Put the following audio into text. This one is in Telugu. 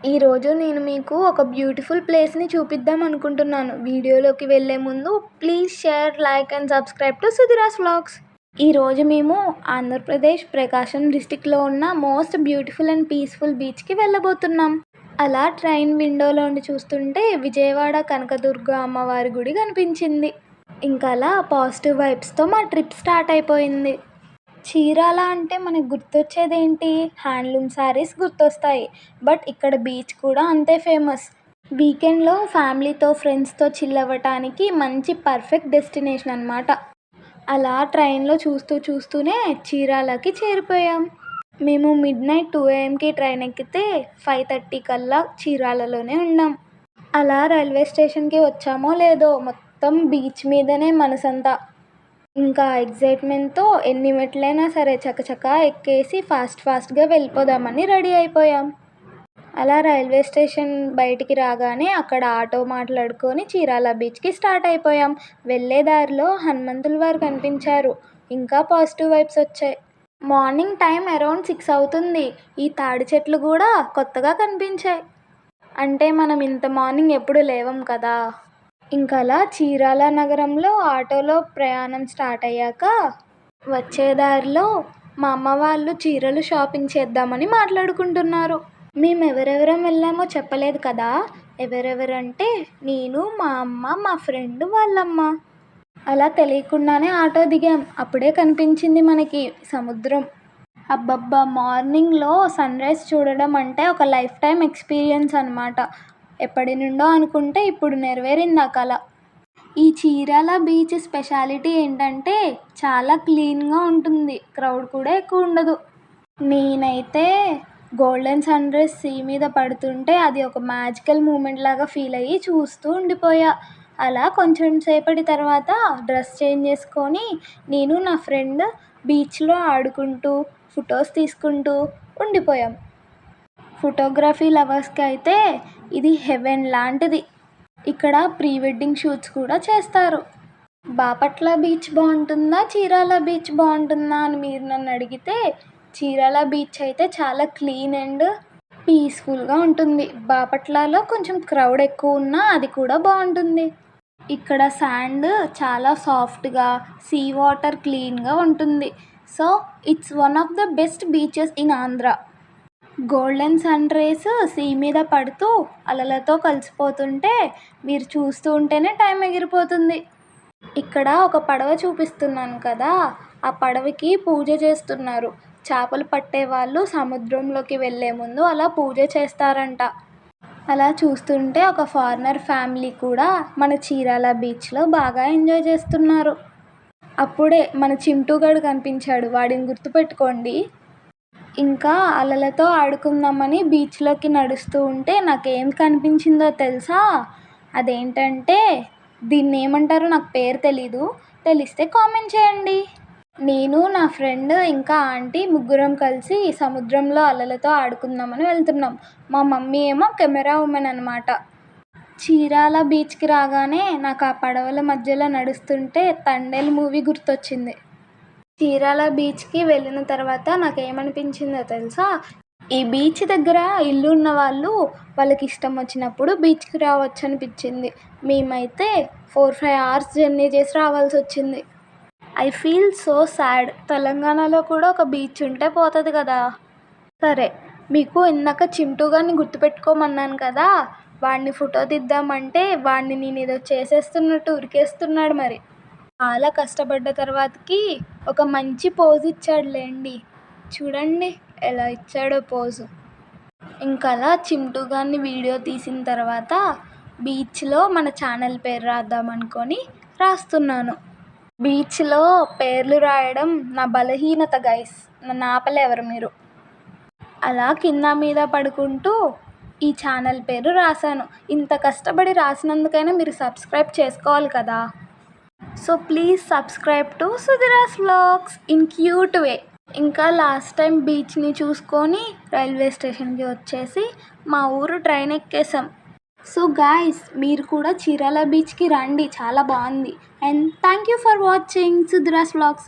ఈరోజు నేను మీకు ఒక బ్యూటిఫుల్ ప్లేస్‌ని చూపిద్దాం అనుకుంటున్నాను. వీడియోలోకి వెళ్ళే ముందు please share, like and subscribe to Sudhira's vlogs. ఈరోజు మేము ఆంధ్రప్రదేశ్ ప్రకాశం డిస్ట్రిక్ట్‌లో ఉన్న మోస్ట్ బ్యూటిఫుల్ అండ్ పీస్‌ఫుల్ బీచ్‌కి వెళ్ళబోతున్నాం. అలా ట్రైన్ విండోలో నుండి చూస్తుంటే విజయవాడ కనకదుర్గ అమ్మవారి గుడి కనిపించింది. ఇంకా అలా పాజిటివ్ వైబ్స్‌తో మా ట్రిప్ స్టార్ట్ అయిపోయింది. చీరాల అంటే మనకు గుర్తొచ్చేదేంటి? హ్యాండ్లూమ్ శారీస్ గుర్తొస్తాయి. బట్ ఇక్కడ బీచ్ కూడా అంతే ఫేమస్. వీకెండ్‌లో ఫ్యామిలీతో, ఫ్రెండ్స్‌తో చిల్ అవ్వటానికి మంచి పర్ఫెక్ట్ డెస్టినేషన్ అనమాట. అలా ట్రైన్‌లో చూస్తూనే చీరాలకి చేరిపోయాం. మేము మిడ్‌నైట్ 2 AM ట్రైన్ ఎక్కితే 5:30 కల్లా చీరాలలోనే ఉన్నాం. అలా రైల్వే స్టేషన్‌కి వచ్చామో లేదో మొత్తం బీచ్ మీదనే మనసంతా. ఇంకా ఎక్సైట్మెంట్‌తో ఎన్ని మెట్లైనా సరే చకచకా ఎక్కేసి ఫాస్ట్‌గా వెళ్ళిపోదామని రెడీ అయిపోయాం. అలా రైల్వే స్టేషన్ బయటికి రాగానే అక్కడ ఆటో మాట్లాడుకొని చీరాల బీచ్‌కి స్టార్ట్ అయిపోయాం. వెళ్ళే దారిలో హనుమంతుల వారు కనిపించారు. ఇంకా పాజిటివ్ వైబ్స్ వచ్చాయి. మార్నింగ్ టైం అరౌండ్ 6 అవుతుంది. ఈ తాడి చెట్లు కూడా కొత్తగా కనిపించాయి. అంటే మనం ఇంత మార్నింగ్ ఎప్పుడు లేవం కదా! ఇంకలా చీరాల నగరంలో ఆటోలో ప్రయాణం స్టార్ట్ అయ్యాక వచ్చే దారిలో మా అమ్మ వాళ్ళు చీరలు షాపింగ్ చేద్దామని మాట్లాడుకుంటున్నారు. మేము ఎవరెవరం వెళ్ళామో చెప్పలేదు కదా! ఎవరెవరంటే నేను, మా అమ్మ, మా ఫ్రెండ్ వాళ్ళమ్మ. అలా తెలియకుండానే ఆటో దిగాం. అప్పుడే కనిపించింది మనకి సముద్రం. అబ్బబ్బా! మార్నింగ్‌లో సన్‌రైజ్ చూడడం అంటే ఒక లైఫ్ టైమ్ ఎక్స్‌పీరియన్స్ అనమాట. ఎప్పటి నుండో అనుకుంటే ఇప్పుడు నెరవేరింది ఆ కల. ఈ చీరాల బీచ్ స్పెషాలిటీ ఏంటంటే చాలా క్లీన్‌గా ఉంటుంది. క్రౌడ్ కూడా ఎక్కువ ఉండదు. నేనైతే గోల్డెన్ సన్‌రైజ్ సీ మీద పడుతుంటే అది ఒక మ్యాజికల్ మూమెంట్ లాగా ఫీల్ అయ్యి చూస్తూ ఉండిపోయా. అలా కొంచెం సేపటి తర్వాత డ్రెస్ చేంజ్ చేసుకొని నేను, నా ఫ్రెండ్ బీచ్‌లో ఆడుకుంటూ, ఫొటోస్ తీసుకుంటూ ఉండిపోయాం. ఫోటోగ్రఫీ లవర్స్‌కి అయితే ఇది హెవెన్ లాంటిది. ఇక్కడ ప్రీ వెడ్డింగ్ షూట్స్ కూడా చేస్తారు. బాపట్ల బీచ్ బాగుంటుందా, చీరాల బీచ్ బాగుంటుందా అని మీరు నన్ను అడిగితే చీరాల బీచ్ అయితే చాలా క్లీన్ అండ్ పీస్‌ఫుల్‌గా ఉంటుంది. బాపట్లలో కొంచెం క్రౌడ్ ఎక్కువ ఉన్నా అది కూడా బాగుంటుంది. ఇక్కడ శాండ్ చాలా సాఫ్ట్‌గా, సీ వాటర్ క్లీన్‌గా ఉంటుంది. So it's one of the best beaches in Andhra. Golden sun rays sea మీద పడుతూ అలలతో కలిసిపోతుంటే మీరు చూస్తూ ఉంటేనే టైం ఎగిరిపోతుంది. ఇక్కడ ఒక పడవ చూపిస్తున్నాను కదా! ఆ పడవకి పూజ చేస్తున్నారు. చేపలు పట్టేవాళ్ళు సముద్రంలోకి వెళ్ళే ముందు అలా పూజ చేస్తారంట. అలా చూస్తుంటే ఒక ఫారినర్ ఫ్యామిలీ కూడా మన చీరాల బీచ్‌లో బాగా ఎంజాయ్ చేస్తున్నారు. అప్పుడే మన చింటూ గాడు కనిపించాడు. వాడిని గుర్తుపెట్టుకోండి. ఇంకా అలలతో ఆడుకుందామని బీచ్‌లోకి నడుస్తూ ఉంటే నాకేం కనిపించిందో తెలుసా? అదేంటంటే దీన్నేమంటారో నాకు పేరు తెలీదు. తెలిస్తే కామెంట్ చేయండి. నేను, నా ఫ్రెండ్ ఇంకా ఆంటీ ముగ్గురం కలిసి సముద్రంలో అలలతో ఆడుకుందామని వెళ్తున్నాం. మా మమ్మీ ఏమో కెమెరా ఉమెన్ అనమాట. చీరాల బీచ్‌కి రాగానే నాకు ఆ పడవల మధ్యలో నడుస్తుంటే 'తండేల్' మూవీ గుర్తొచ్చింది. చీరాల బీచ్‌కి వెళ్ళిన తర్వాత నాకేమనిపించిందో తెలుసా? ఈ బీచ్ దగ్గర ఇల్లు ఉన్న వాళ్ళకి ఇష్టం వచ్చినప్పుడు బీచ్‌కి రావచ్చు అనిపించింది. మేమైతే 4-5 అవర్స్ జర్నీ చేసి రావాల్సి వచ్చింది. I feel so sad. తెలంగాణలో కూడా ఒక బీచ్ ఉంటే పోతుంది కదా! సరే, మీకు ఇందాక చింటూ గారిని గుర్తుపెట్టుకోమన్నాను కదా! వాడిని ఫోటో తీద్దామంటే వాడిని నేనేదో చేసేస్తున్నట్టు ఉరికేస్తున్నాడు మరి. చాలా కష్టపడ్డ తర్వాతకి ఒక మంచి పోజ్ ఇచ్చాడులేండి. చూడండి ఎలా ఇచ్చాడో పోజు. ఇంకలా చింటూ గారిని వీడియో తీసిన తర్వాత బీచ్‌లో మన ఛానల్ పేరు రాద్దామనుకొని రాస్తున్నాను. బీచ్‌లో పేర్లు రాయడం నా బలహీనత గైస్. నన్ను ఆపలేరు మీరు. అలా కింద మీద పడుకుంటూ ఈ ఛానల్ పేరు రాశాను. ఇంత కష్టపడి రాసినందుకైనా మీరు సబ్స్క్రైబ్ చేసుకోవాలి కదా! So please subscribe to Sudhira's vlogs in cute way. ఇంకా లాస్ట్ టైం బీచ్‌ని చూసుకొని రైల్వే స్టేషన్‌కి వచ్చేసి మా ఊరు ట్రైన్ ఎక్కేసాం. సో గాయ్స్, మీరు కూడా చీరాల బీచ్‌కి రండి. చాలా బాగుంది. And thank you for watching Sudhira's vlogs.